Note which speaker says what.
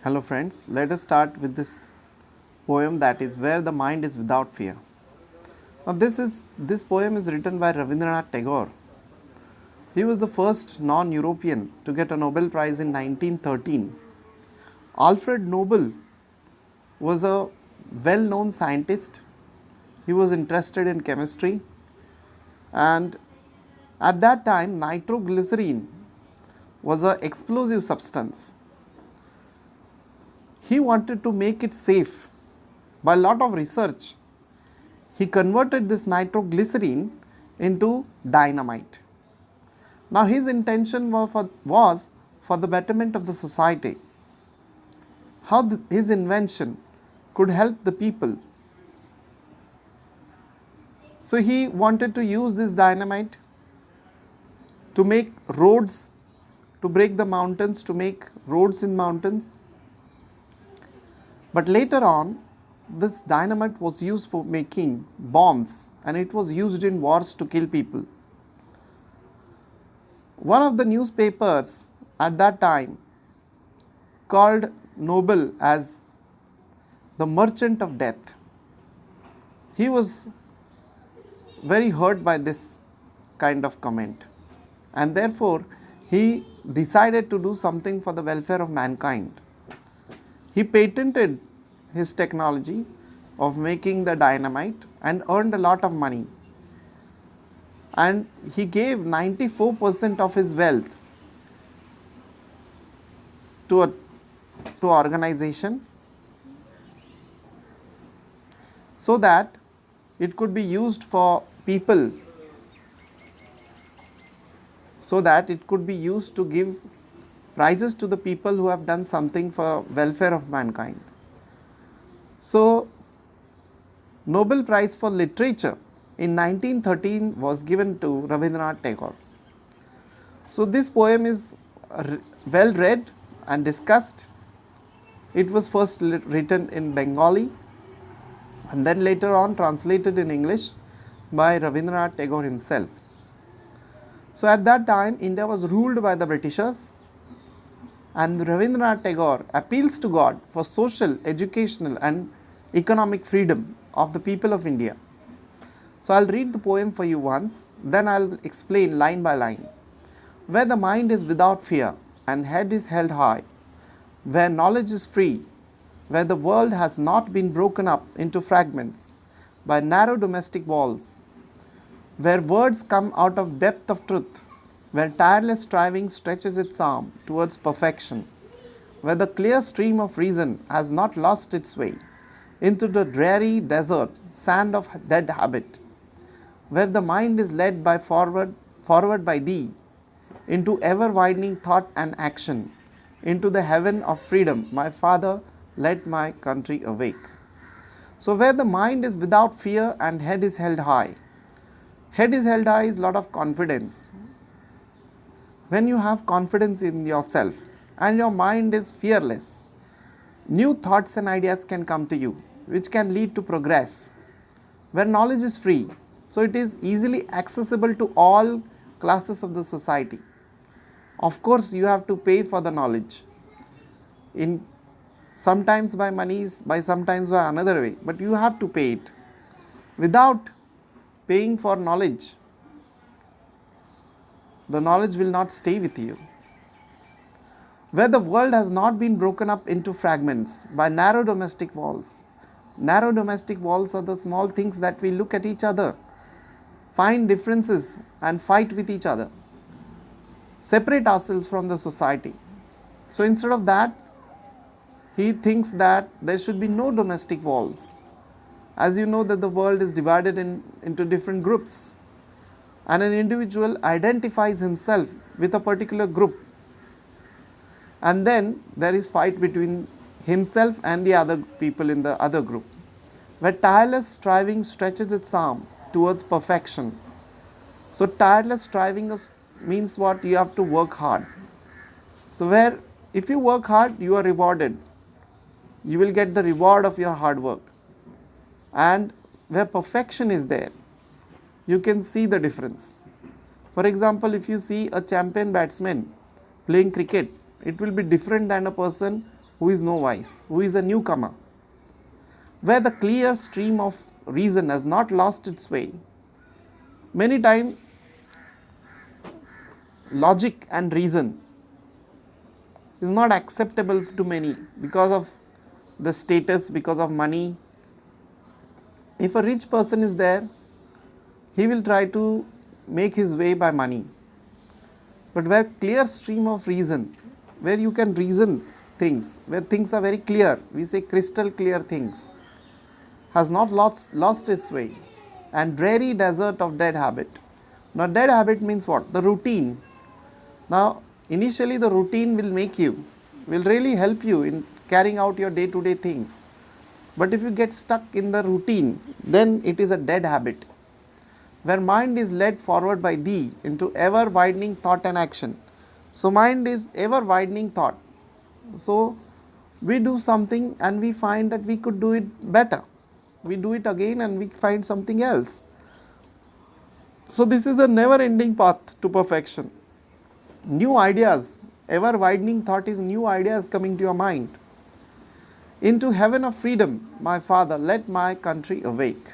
Speaker 1: Hello friends, let us start with this poem, that is Where the Mind is Without Fear. Now this poem is written by Rabindranath Tagore. He was the first non-European to get a Nobel Prize in 1913. Alfred Nobel was a well-known scientist. He was interested in chemistry, and at that time nitroglycerin was an explosive substance. He wanted to make it safe. By a lot of research, he converted this nitroglycerin into dynamite. Now his intention was for the betterment of the society, how his invention could help the people. So he wanted to use this dynamite to make roads, to break the mountains, to make roads in mountains. But later on, this dynamite was used for making bombs, and it was used in wars to kill people. One of the newspapers at that time called Nobel as the merchant of death. He was very hurt by this kind of comment, and therefore he decided to do something for the welfare of mankind. He patented his technology of making the dynamite and earned a lot of money. And he gave 94% of his wealth to organization so that it could be used for people, so that it could be used to give prizes to the people who have done something for welfare of mankind. So Nobel Prize for Literature in 1913 was given to Rabindranath Tagore. So this poem is well read and discussed. It was first written in Bengali and then later on translated in English by Rabindranath Tagore himself. So at that time India was ruled by the Britishers, and Rabindranath Tagore appeals to God for social, educational and economic freedom of the people of India. So I'll read the poem for you once, then I'll explain line by line. Where the mind is without fear and head is held high, where knowledge is free, where the world has not been broken up into fragments by narrow domestic walls, where words come out of depth of truth, where tireless striving stretches its arm towards perfection, where the clear stream of reason has not lost its way into the dreary desert sand of dead habit, where the mind is led by forward by thee into ever widening thought and action, into the heaven of freedom, my Father, let my country awake. So where the mind is without fear and head is held high. Head is held high is a lot of confidence. When you have confidence in yourself and your mind is fearless, new thoughts and ideas can come to you, which can lead to progress. Where knowledge is free, so it is easily accessible to all classes of the society. Of course, you have to pay for the knowledge, in sometimes by monies, by sometimes by another way, but you have to pay it. Without paying for knowledge, the knowledge will not stay with you. Where the world has not been broken up into fragments by narrow domestic walls. Narrow domestic walls are the small things that we look at each other, find differences and fight with each other, separate ourselves from the society. So instead of that, he thinks that there should be no domestic walls. As you know that the world is divided into different groups, and an individual identifies himself with a particular group, and then there is fight between himself and the other people in the other group, where tireless striving stretches its arm towards perfection. So tireless striving means what? You have to work hard. So where if you work hard, you are rewarded. You will get the reward of your hard work. And where perfection is there, you can see the difference. For example, if you see a champion batsman playing cricket, it will be different than a person who is novice, who is a newcomer, where the clear stream of reason has not lost its way. Many times, logic and reason is not acceptable to many because of the status, because of money. If a rich person is there, he will try to make his way by money. But where clear stream of reason, where you can reason things, where things are very clear, we say crystal clear things, has not lost its way, and dreary desert of dead habit. Now dead habit means what? The routine. Now initially the routine will really help you in carrying out your day-to-day things. But if you get stuck in the routine, then it is a dead habit, where mind is led forward by thee into ever widening thought and action. So mind is ever widening thought. So we do something and we find that we could do it better. We do it again and we find something else. So this is a never ending path to perfection. New ideas, ever widening thought is new ideas coming to your mind. Into heaven of freedom, my Father, let my country awake.